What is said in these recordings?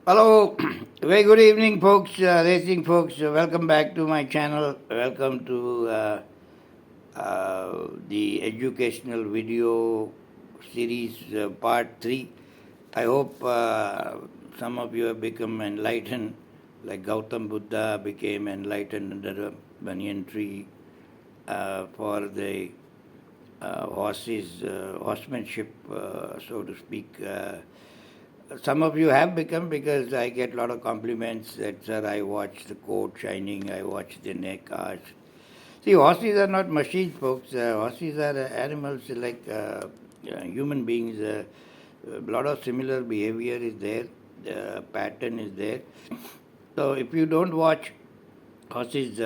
Hello, very good evening, folks, racing folks. Welcome back to my channel. Welcome to the educational video series part 3. I hope some of you have become enlightened, like Gautam Buddha became enlightened under a banyan tree for the horsemanship, so to speak. Some of you have become, because I get a lot of compliments that, sir, I watch the coat shining, I watch the neck arch. See, horses are not machines, folks. Horses are animals like human beings. A lot of similar behavior is there, the pattern is there. So if you don't watch horses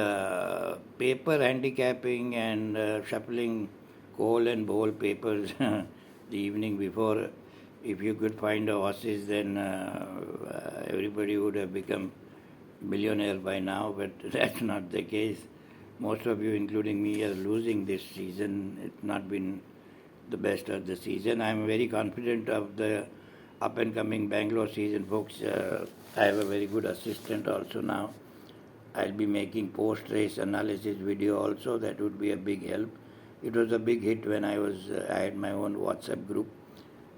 paper handicapping and shuffling coal and bowl papers the evening before, if you could find a horses, then everybody would have become millionaire by now, but that's not the case. Most of you, including me, are losing this season. It's not been the best of the season. I'm very confident of the up and coming Bangalore season, folks. I have a very good assistant also now. I'll be making post-race analysis video also. That would be a big help. It was a big hit when I had my own WhatsApp group,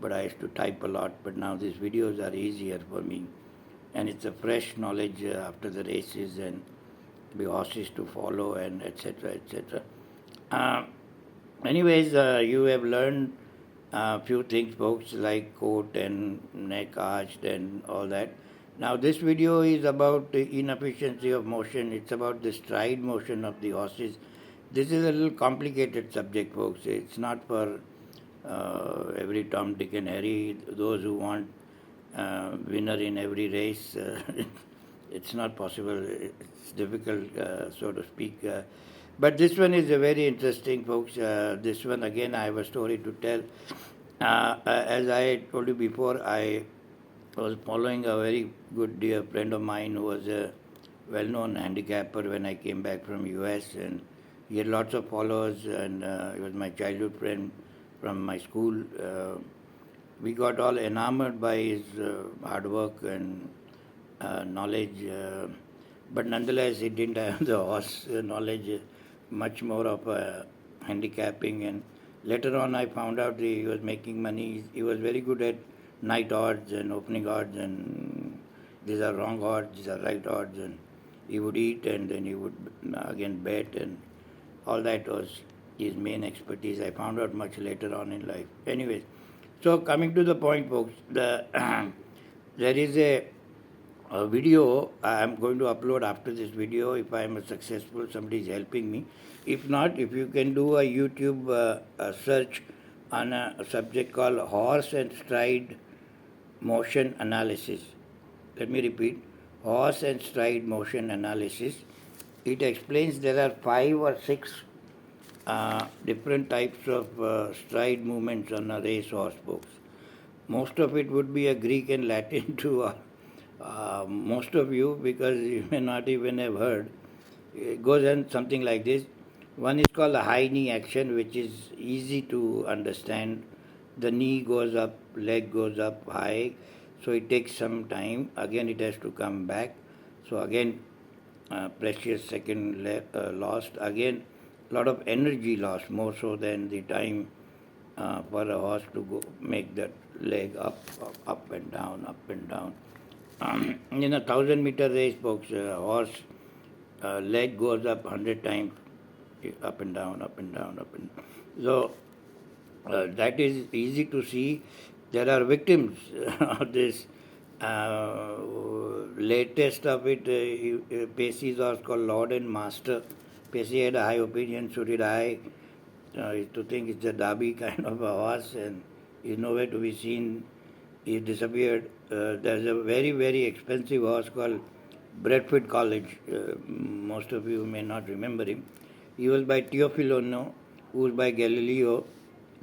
but I used to type a lot. But now these videos are easier for me, and it's a fresh knowledge after the races and the horses to follow and etc. etc. Uh, Anyways, you have learned a few things, folks, like coat and neck arched and all that. Now, this video is about the inefficiency of motion. It's about the stride motion of the horses. This is a little complicated subject, folks. It's not for every Tom, Dick, and Harry. Those who want winner in every race, it's not possible. It's difficult, so to speak. But this one is very interesting, folks. This one, again, I have a story to tell. As I told you before, I was following a very good dear friend of mine who was a well-known handicapper when I came back from US, and he had lots of followers, and he was my childhood friend from my school. We got all enamored by his hard work and knowledge, but nonetheless, he didn't have the horse knowledge, much more of handicapping. And later on, I found out he was making money. He was very good at night odds and opening odds, and these are wrong odds, these are right odds, and he would eat and then he would again bet, and all that was his main expertise. I found out much later on in life. Anyways, so coming to the point, folks, there is a video I'm going to upload after this video. If I am successful, somebody is helping me. If not, if you can do a YouTube search on a subject called horse and stride motion analysis. Let me repeat, horse and stride motion analysis. It explains there are 5 or 6 different types of stride movements on a racehorse, folks. Most of it would be a Greek and Latin to most of you, because you may not even have heard. It goes on something like this. One is called a high knee action, which is easy to understand. The knee goes up, leg goes up high, so it takes some time. Again, it has to come back. So again, precious second lost. Again, a lot of energy lost, more so than the time for a horse to go make that leg up and down, up and down. In a 1,000-meter race, folks, horse leg goes up 100 times, up and down, up and down, up and down. So that is easy to see. There are victims of this. Latest of it, Pacey's horse called Lord and Master. Pacey had a high opinion, so did I. To think it's a Derby kind of a horse, and is nowhere to be seen. He disappeared. There's a very, very expensive horse called Bradford College. Most of you may not remember him. He was by Teofilo, who was by Galileo.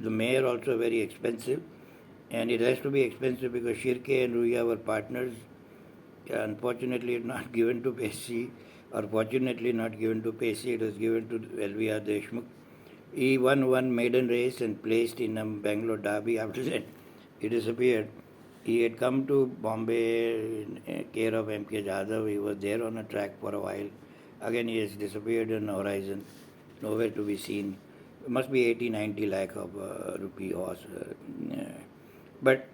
The mare also very expensive. And it has to be expensive because Shirke and Ruya were partners. Unfortunately, not given to Pacey, or fortunately not given to Pacey, it was given to LVR Deshmukh. He won one maiden race and placed in a Bangalore Derby. After that, he disappeared. He had come to Bombay in care of M.K. Jadhav. He was there on a track for a while. Again, he has disappeared on the horizon, nowhere to be seen. It must be 80, 90 lakh of rupee horse. But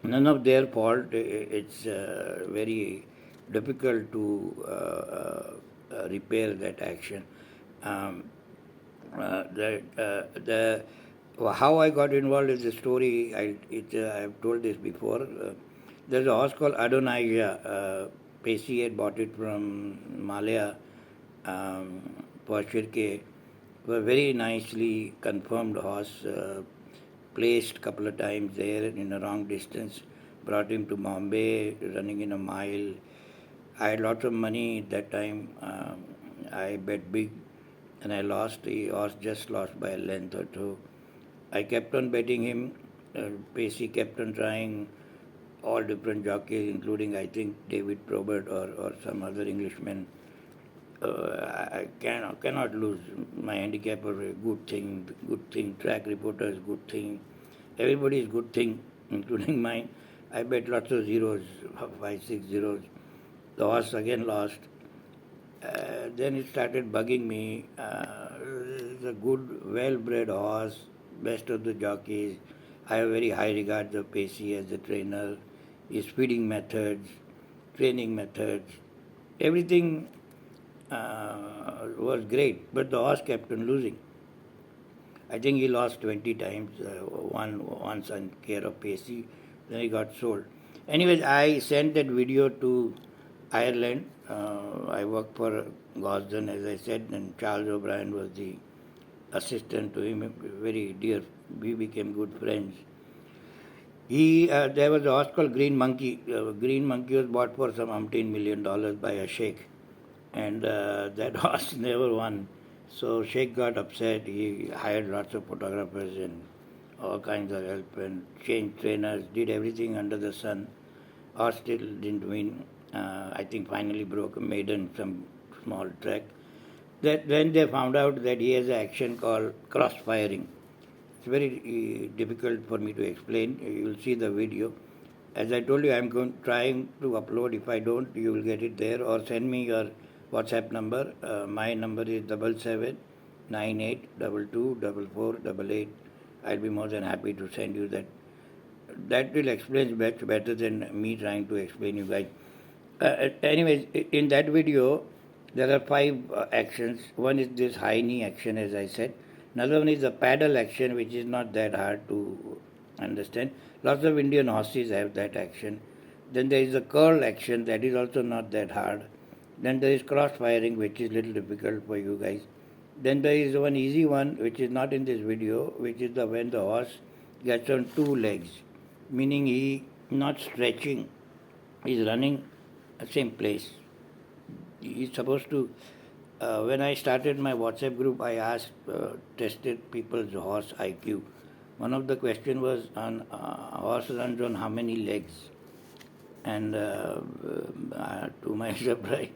none of their fault. It's very difficult to repair that action. Um, the how I got involved in the story, I've told this before. There's a horse called Adonijah. Pacey had bought it from Malaya for Shirke. A very nicely confirmed horse, placed a couple of times there in a wrong distance, brought him to Bombay, running in a mile. I had lots of money at that time. I bet big and I lost. He was just lost by a length or two. I kept on betting him. Pacey kept on trying all different jockeys, including I think David Probert or some other Englishman. I cannot lose. My handicapper, good thing. Track reporters, good thing. Everybody's good thing, including mine. I bet lots of zeros, 5, 6 zeros. The horse again lost. Then it started bugging me. It's a good, well-bred horse, best of the jockeys. I have very high regards of Pacey as a trainer. His feeding methods, training methods, everything was great. But the horse kept on losing. I think he lost 20 times. Once on care of Pacey, then he got sold. Anyways, I sent that video to Ireland. I worked for Gosden, as I said, and Charles O'Brien was the assistant to him, very dear. We became good friends. There was a horse called Green Monkey. Green Monkey was bought for some $18 million by a sheikh, and that horse never won. So sheikh got upset. He hired lots of photographers and all kinds of help and changed trainers, did everything under the sun. Horse still didn't win. I think finally broke a maiden, some small track. Then they found out that he has an action called cross firing. It's very difficult for me to explain. You'll see the video. As I told you, I'm trying to upload. If I don't, you will get it there, or send me your WhatsApp number. My number is 7798224488. I'll be more than happy to send you that. That will explain better than me trying to explain you guys. Anyways, in that video, there are 5 actions. One is this high knee action, as I said. Another one is the paddle action, which is not that hard to understand. Lots of Indian horses have that action. Then there is the curl action, that is also not that hard. Then there is cross firing, which is little difficult for you guys. Then there is one easy one, which is not in this video, which is when the horse gets on 2 legs, meaning he not stretching, he's running the same place. He's supposed to. When I started my WhatsApp group, I tested people's horse IQ. One of the questions was on horse runs on how many legs, and to my surprise,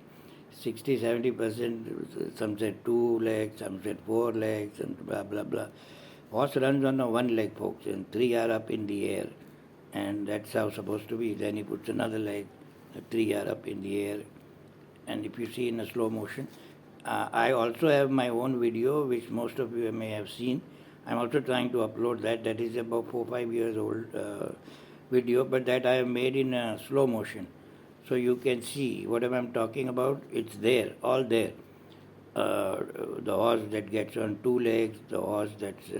60-70%. Some said 2 legs, some said 4 legs, and blah blah blah. Horse runs on a 1 leg, folks, and 3 are up in the air, and that's how it's supposed to be. Then he puts another leg, the 3 are up in the air, and if you see in a slow motion. I also have my own video, which most of you may have seen. I'm also trying to upload that. That is about 4-5 years old video, but that I have made in slow motion. So you can see whatever I'm talking about, it's there, all there. The horse that gets on 2 legs, the horse that's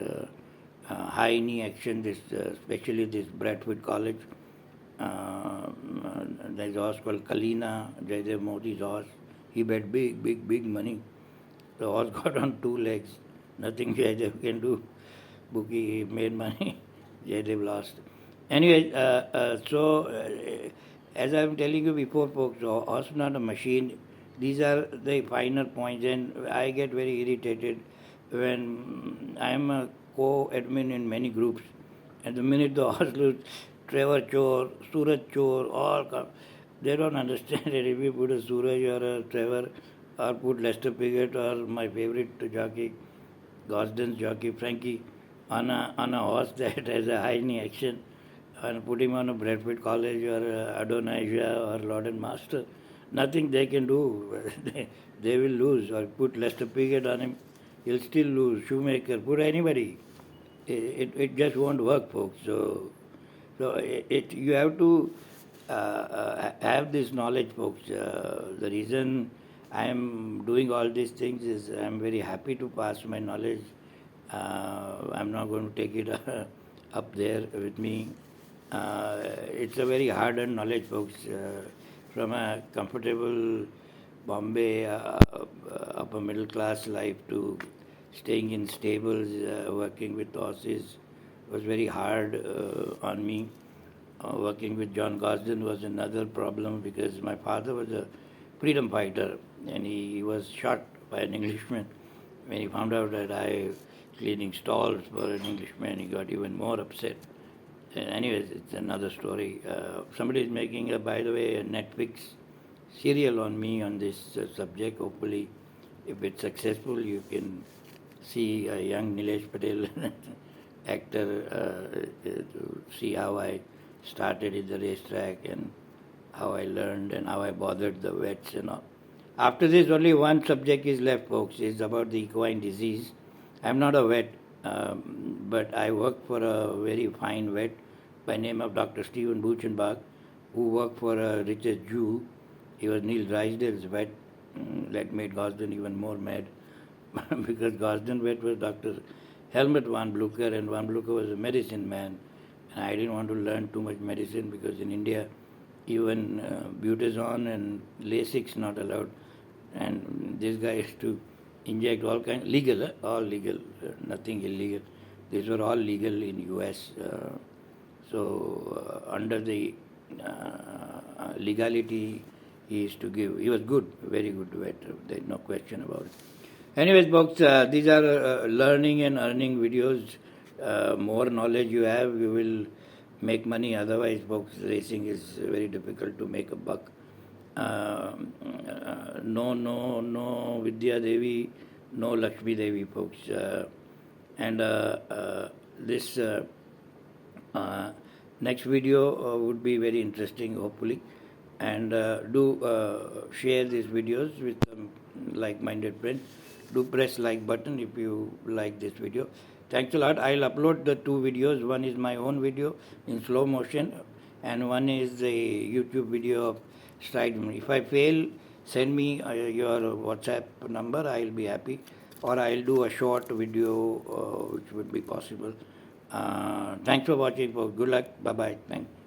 high knee action, especially this Bradford College. There's a horse called Kalina, Jaydev Modi's horse. He bet big money. The horse got on 2 legs. Nothing Jaydev can do. Bookie made money. Jaydev lost. Anyway, as I'm telling you before, folks, horse is not a machine. These are the finer points, and I get very irritated when I'm a co-admin in many groups, and the minute the horse loses, Trevor Chore, Suraj Chore, all come. They don't understand that if you put a Suraj or a Trevor, or put Lester Piggott or my favorite jockey, Gosden's jockey Frankie, on a horse that has a high knee action, and put him on a Bradford College or Adonijah or Lord and Master, nothing they can do. They will lose. Or put Lester Piggott on him, he'll still lose. Shoemaker, put anybody. It just won't work, folks. So you have to have this knowledge, folks. The reason I am doing all these things is I am very happy to pass my knowledge. I'm not going to take it up there with me. It's a very hard-earned knowledge, folks. From a comfortable Bombay upper middle class life to staying in stables, working with horses was very hard on me. Working with John Gosden was another problem because my father was a freedom fighter and he was shot by an Englishman. When he found out that I cleaning stalls for an Englishman, he got even more upset. Anyways, it's another story. Somebody is making, by the way, a Netflix serial on me on this subject. Hopefully, if it's successful, you can see a young Nilesh Patel actor to see how I started in the racetrack and how I learned and how I bothered the vets and all. After this, only one subject is left, folks. It's about the equine disease. I'm not a vet, but I work for a very fine vet by name of Dr. Stephen Buchenbach, who worked for Richard Jew. He was Neil Drysdale's vet. That made Gosden even more mad because Gosden vet was Dr. Helmut von Blucher, and von Blucher was a medicine man. And I didn't want to learn too much medicine because in India, even Butazone and Lasix not allowed. And this guy used to inject all kinds, legal, all legal, nothing illegal. These were all legal in US. So under the legality he used to give, he was good, very good vet. There's no question about it. Anyways, folks, these are learning and earning videos. More knowledge you have, you will make money. Otherwise, folks, racing is very difficult to make a buck. No Vidya Devi, no Lakshmi Devi, folks. And this next video would be very interesting, hopefully. And do share these videos with like-minded friends. Do press like button if you like this video. Thanks a lot. I'll upload the two videos. One is my own video in slow motion and one is a YouTube video of stride. If I fail, send me your WhatsApp number. I'll be happy. Or I'll do a short video which would be possible. Thanks for watching. Good luck. Bye-bye. Thanks.